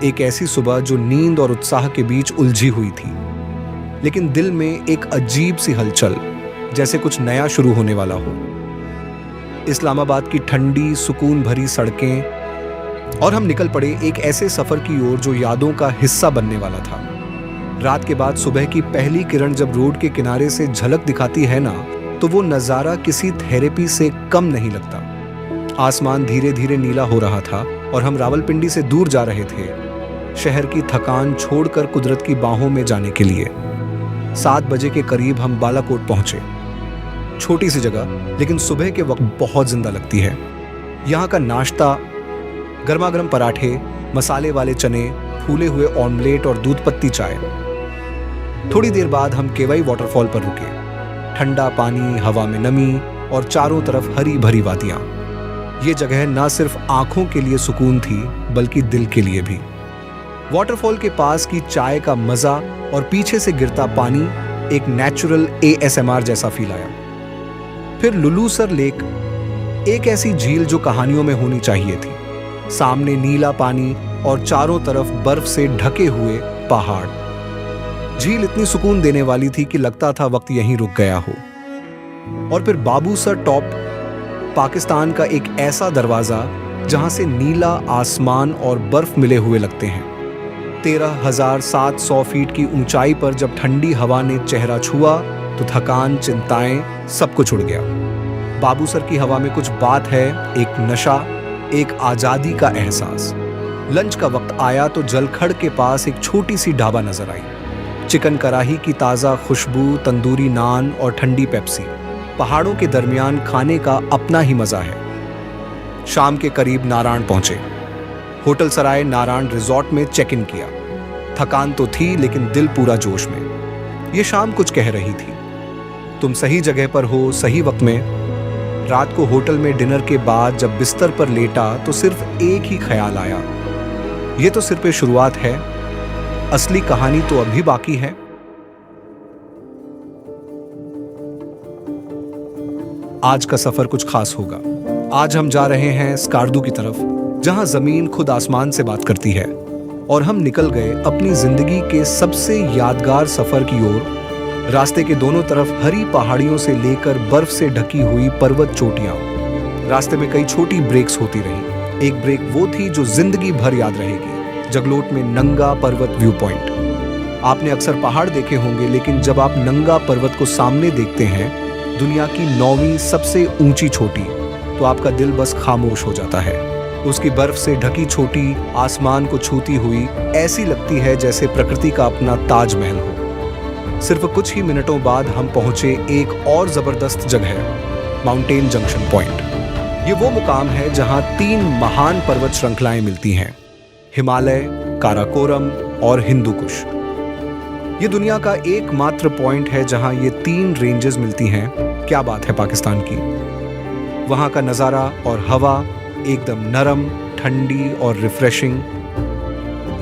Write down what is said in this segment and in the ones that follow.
एक ऐसी सुबह जो नींद और उत्साह के बीच उलझी हुई थी, लेकिन दिल में एक अजीब सी हलचल, जैसे कुछ नया शुरू होने वाला हो। इस्लामाबाद की ठंडी सुकून भरी सड़कें और हम निकल पड़े एक ऐसे सफर की ओर जो यादों का हिस्सा बनने वाला था। रात के बाद सुबह की पहली किरण जब रोड के किनारे से झलक दिखाती है ना, तो वो नज़ारा किसी थेरेपी से कम नहीं लगता। आसमान धीरे धीरे नीला हो रहा था और हम रावलपिंडी से दूर जा रहे थे, शहर की थकान छोड़कर कुदरत की बाहों में जाने के लिए। 7 बजे के करीब हम बालाकोट पहुंचे। छोटी सी जगह, लेकिन सुबह के वक्त बहुत जिंदा लगती है। यहाँ का नाश्ता, गर्मा गर्म पराठे, मसाले वाले चने, फूले हुए ऑमलेट और दूध पत्ती चाय। थोड़ी देर बाद हम केवई वाटरफॉल पर रुके। ठंडा पानी, हवा में नमी और चारों तरफ हरी भरी वादियां। ये जगह ना सिर्फ आंखों के लिए सुकून थी, बल्कि दिल के लिए भी। वाटरफॉल के पास की चाय का मजा और पीछे से गिरता पानी एक नेचुरल ASMR जैसा फील आया। फिर लुलूसर लेक, एक ऐसी झील जो कहानियों में होनी चाहिए थी। सामने नीला पानी और चारों तरफ बर्फ से ढके हुए पहाड़। झील इतनी सुकून देने वाली थी कि लगता था वक्त यहीं रुक गया हो। और फिर बाबूसर टॉप, पाकिस्तान का एक ऐसा दरवाजा जहां से नीला आसमान और बर्फ मिले हुए लगते हैं। 13,700 फीट की ऊंचाई पर जब ठंडी हवा ने चेहरा छुआ तो थकान, चिंताएं, सब कुछ उड़ गया। बाबूसर की हवा में कुछ बात है, एक नशा, एक आजादी का एहसास। लंच का वक्त आया तो जलखड़ के पास एक छोटी सी ढाबा नजर आई। चिकन कढ़ाई की ताज़ा खुशबू, तंदूरी नान और ठंडी पेप्सी। पहाड़ों के दरमियान खाने का अपना ही मजा है। शाम के करीब नारायण पहुंचे। होटल सराय नारायण रिजॉर्ट में चेक इन किया। थकान तो थी, लेकिन दिल पूरा जोश में। ये शाम कुछ कह रही थी, तुम सही जगह पर हो, सही वक्त में। रात को होटल में डिनर के बाद जब बिस्तर पर लेटा तो सिर्फ एक ही ख्याल आया, ये तो सिर पे शुरुआत है, असली कहानी तो अभी बाकी है। आज का सफर कुछ खास होगा। आज हम जा रहे हैं स्कार्दू की तरफ, जहां जमीन खुद आसमान से बात करती है। और हम निकल गए अपनी जिंदगी के सबसे यादगार सफर की ओर। रास्ते के दोनों तरफ हरी पहाड़ियों से लेकर बर्फ से ढकी हुई पर्वत चोटियां। रास्ते में कई छोटी ब्रेक्स होती रही। एक ब्रेक वो थी जो जिंदगी भर याद रहेगी, जगलोट में नंगा पर्वत व्यू पॉइंट। आपने अक्सर पहाड़ देखे होंगे, लेकिन जब आप नंगा पर्वत को सामने देखते हैं, दुनिया की 9वीं सबसे ऊंची चोटी, तो आपका दिल बस खामोश हो जाता है। उसकी बर्फ से ढकी चोटी आसमान को छूती हुई ऐसी लगती है जैसे प्रकृति का अपना ताजमहल हो। सिर्फ कुछ ही मिनटों बाद हम पहुंचे एक और जबरदस्त जगह, माउंटेन जंक्शन पॉइंट। ये वो मुकाम है जहां 3 महान पर्वत श्रृंखलाएं मिलती हैं, हिमालय, काराकोरम और हिंदू कुश। ये दुनिया का एकमात्र पॉइंट है जहां ये 3 रेंजेस मिलती हैं। क्या बात है पाकिस्तान की। वहां का नज़ारा और हवा एकदम नरम, ठंडी और रिफ्रेशिंग।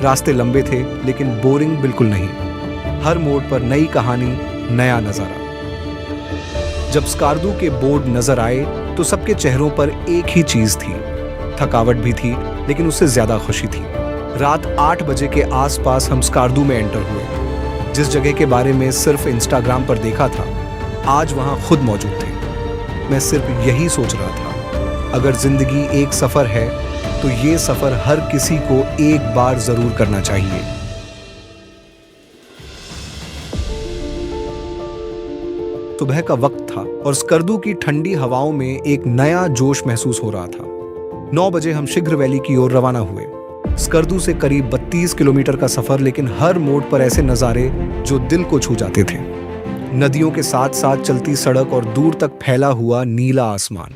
रास्ते लंबे थे, लेकिन बोरिंग बिल्कुल नहीं। हर मोड़ पर नई कहानी, नया नज़ारा। जब स्कार्दू के बोर्ड नजर आए तो सबके चेहरों पर एक ही चीज थी, थकावट भी थी, लेकिन उससे ज्यादा खुशी थी। रात 8 बजे के आसपास हम स्कार्दू में एंटर हुए। जिस जगह के बारे में सिर्फ इंस्टाग्राम पर देखा था, आज वहां खुद मौजूद थे। मैं सिर्फ यही सोच रहा था, अगर जिंदगी एक सफर है तो ये सफर हर किसी को एक बार जरूर करना चाहिए। सुबह का वक्त था और स्कार्दू की ठंडी हवाओं में एक नया जोश महसूस हो रहा था। 9 बजे हम शीघ्र वैली की ओर रवाना हुए। स्कार्दू से करीब 32 किलोमीटर का सफर, लेकिन हर मोड़ पर ऐसे नज़ारे जो दिल को छू जाते थे। नदियों के साथ साथ चलती सड़क और दूर तक फैला हुआ नीला आसमान।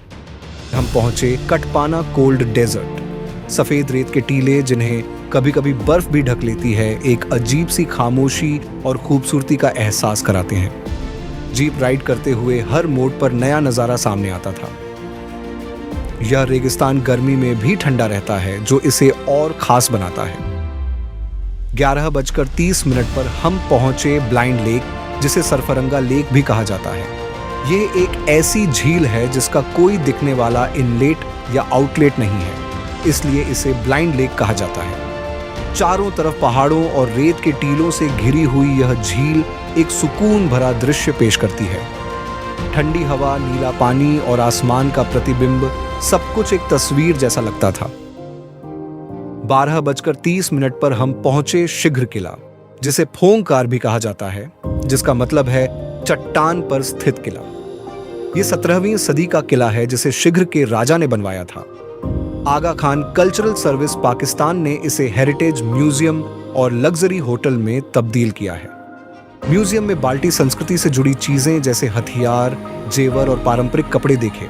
हम पहुंचे कटपाना कोल्ड डेजर्ट। सफेद रेत के टीले जिन्हें कभी कभी बर्फ भी ढक लेती है, एक अजीब सी खामोशी और खूबसूरती का एहसास कराते हैं। जीप राइड करते हुए हर मोड़ पर नया नज़ारा सामने आता था। यह रेगिस्तान गर्मी में भी ठंडा रहता है, जो इसे और खास बनाता है। 11:30 पर हम पहुंचे ब्लाइंड लेक, जिसे सरफरंगा लेक भी कहा जाता है। यह एक ऐसी झील है जिसका कोई दिखने वाला इनलेट या आउटलेट नहीं है। इसलिए इसे ब्लाइंड लेक कहा जाता है। चारों तरफ पहाड़ों और रेत के टीलों से घिरी हुई यह झील एक सुकून भरा दृश्य पेश करती है। ठंडी हवा, नीला पानी और आसमान का प्रतिबिंब, सब कुछ एक तस्वीर जैसा लगता था। 12:30 पर हम पहुंचे शीघ्र किला, जिसे फोंकार भी कहा जाता है, जिसका मतलब है चट्टान पर स्थित किला। यह 17वीं सदी का किला है जिसे शीघ्र के राजा ने बनवाया था। आगा खान कल्चरल सर्विस पाकिस्तान ने इसे हेरिटेज म्यूजियम और लग्जरी होटल में तब्दील किया है। म्यूजियम में बाल्टी संस्कृति से जुड़ी चीजें जैसे हथियार, जेवर और पारंपरिक कपड़े देखे।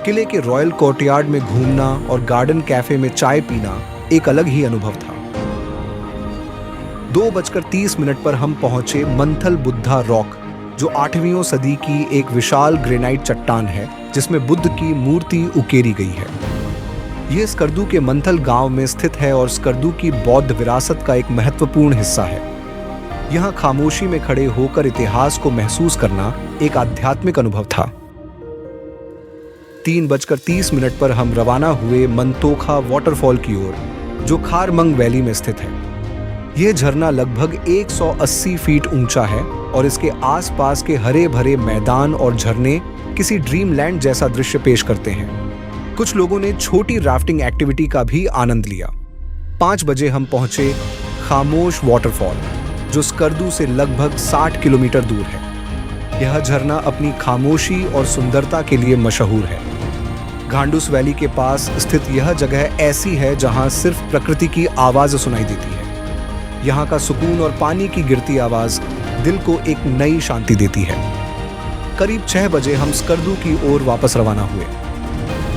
किले के रॉयल कोर्टयार्ड में घूमना और गार्डन कैफे में चाय पीना एक अलग ही अनुभव था। 2:30 पर हम पहुंचे मंथल बुद्धा रॉक, जो 8वीं सदी की एक विशाल ग्रेनाइट चट्टान है जिसमें बुद्ध की मूर्ति उकेरी गई है। यह स्कर्दू के मंथल गांव में स्थित है और स्कर्दू की बौद्ध विरासत का एक महत्वपूर्ण हिस्सा है। यहां खामोशी में खड़े होकर इतिहास को महसूस करना एक आध्यात्मिक अनुभव था। 3:30 पर हम रवाना हुए मंतोखा वाटरफॉल की ओर, जो खारमंग वैली में स्थित है। यह झरना लगभग 180 फीट ऊंचा है और इसके आसपास के हरे भरे मैदान और झरने किसी ड्रीमलैंड जैसा दृश्य पेश करते हैं। कुछ लोगों ने छोटी राफ्टिंग एक्टिविटी का भी आनंद लिया। 5 बजे हम पहुंचे खामोश वाटरफॉल, जो स्कर्दू से लगभग 60 किलोमीटर दूर है। यह झरना अपनी खामोशी और सुंदरता के लिए मशहूर है। घांडूस वैली के पास स्थित यह जगह ऐसी है जहां सिर्फ प्रकृति की आवाज सुनाई देती है। यहाँ का सुकून और पानी की गिरती आवाज दिल को एक नई शांति देती है। करीब 6 बजे हम स्कर्दू की ओर वापस रवाना हुए।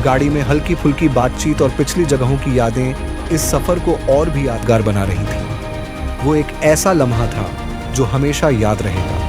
गाड़ी में हल्की फुल्की बातचीत और पिछली जगहों की यादें इस सफर को और भी यादगार बना रही थी। वो एक ऐसा लम्हा था जो हमेशा याद रहेगा।